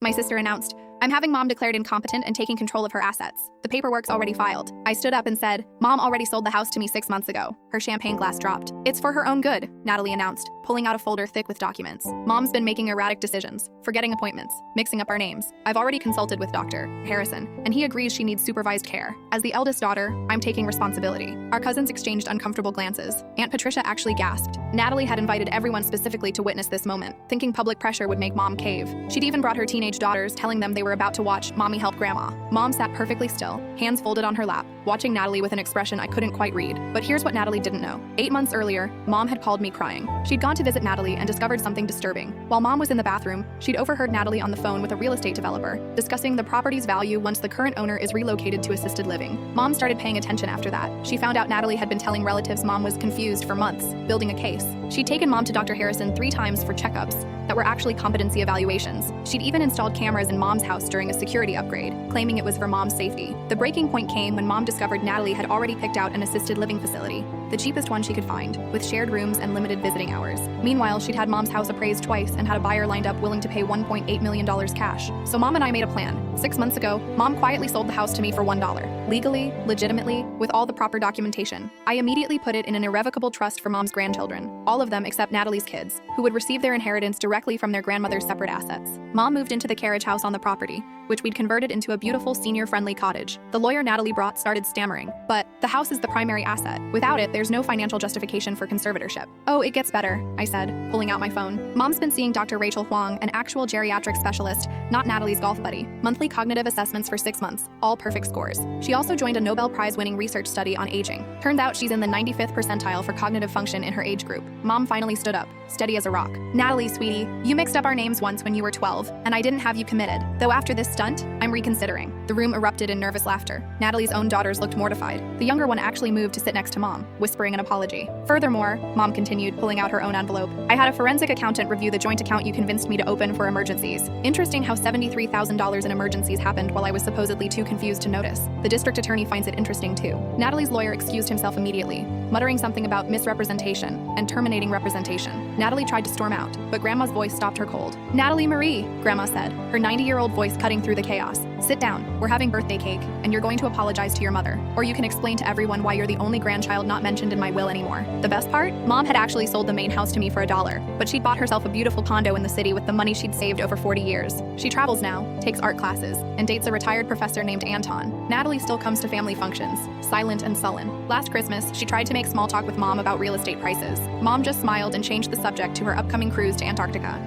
My sister announced, "I'm having Mom declared incompetent and taking control of her assets. The paperwork's already filed." I stood up and said, "Mom already sold the house to me 6 months ago." Her champagne glass dropped. "It's for her own good," Natalie announced, pulling out a folder thick with documents. "Mom's been making erratic decisions, forgetting appointments, mixing up our names. I've already consulted with Dr. Harrison, and he agrees she needs supervised care. As the eldest daughter, I'm taking responsibility." Our cousins exchanged uncomfortable glances. Aunt Patricia actually gasped. Natalie had invited everyone specifically to witness this moment, thinking public pressure would make Mom cave. She'd even brought her teenage daughters, telling them they were about to watch Mommy help Grandma. Mom sat perfectly still, hands folded on her lap, watching Natalie with an expression I couldn't quite read. But here's what Natalie didn't know. 8 months earlier, Mom had called me crying. She'd gone to visit Natalie and discovered something disturbing. While Mom was in the bathroom, she'd overheard Natalie on the phone with a real estate developer, discussing the property's value once the current owner is relocated to assisted living. Mom started paying attention after that. She found out Natalie had been telling relatives Mom was confused for months, building a case. She'd taken Mom to Dr. Harrison 3 times for checkups that were actually competency evaluations. She'd even installed cameras in Mom's house during a security upgrade, claiming it was for Mom's safety. The breaking point came when Mom discovered Natalie had already picked out an assisted living facility, the cheapest one she could find, with shared rooms and limited visiting hours. Meanwhile, she'd had Mom's house appraised twice and had a buyer lined up willing to pay $1.8 million cash. So Mom and I made a plan. 6 months ago, Mom quietly sold the house to me for $1. Legally, legitimately, with all the proper documentation. I immediately put it in an irrevocable trust for Mom's grandchildren, all of them except Natalie's kids, who would receive their inheritance directly from their grandmother's separate assets. Mom moved into the carriage house on the property, which we'd converted into a beautiful senior-friendly cottage. The lawyer Natalie brought started stammering, but the house is the primary asset. Without it, there's no financial justification for conservatorship. "Oh, it gets better," I said, pulling out my phone. Mom's been seeing Dr. Rachel Huang, an actual geriatric specialist, not Natalie's golf buddy. Monthly cognitive assessments for 6 months, all perfect scores. She also joined a Nobel Prize-winning research study on aging. Turns out she's in the 95th percentile for cognitive function in her age group. Mom finally stood up, steady as a rock. "Natalie, sweetie, you mixed up our names once when you were 12, and I didn't have you committed. Though after this stunt, I'm reconsidering." The room erupted in nervous laughter. Natalie's own daughters looked mortified. The younger one actually moved to sit next to Mom, whispering an apology. "Furthermore," Mom continued, pulling out her own envelope, "I had a forensic accountant review the joint account you convinced me to open for emergencies. Interesting how $73,000 in emergencies happened while I was supposedly too confused to notice. The district attorney finds it interesting too." Natalie's lawyer excused himself immediately, muttering something about misrepresentation and terminating representation. Natalie tried to storm out, but Grandma's voice stopped her cold. "Natalie Marie," Grandma said, her 90-year-old voice cutting through the chaos. "Sit down. We're having birthday cake, and you're going to apologize to your mother. Or you can explain to everyone why you're the only grandchild not mentioned in my will anymore." The best part? Mom had actually sold the main house to me for $1, but she'd bought herself a beautiful condo in the city with the money she'd saved over 40 years. She travels now, takes art classes, and dates a retired professor named Anton. Natalie still comes to family functions, silent and sullen. Last Christmas, she tried to make small talk with Mom about real estate prices. Mom just smiled and changed the subject to her upcoming cruise to Antarctica.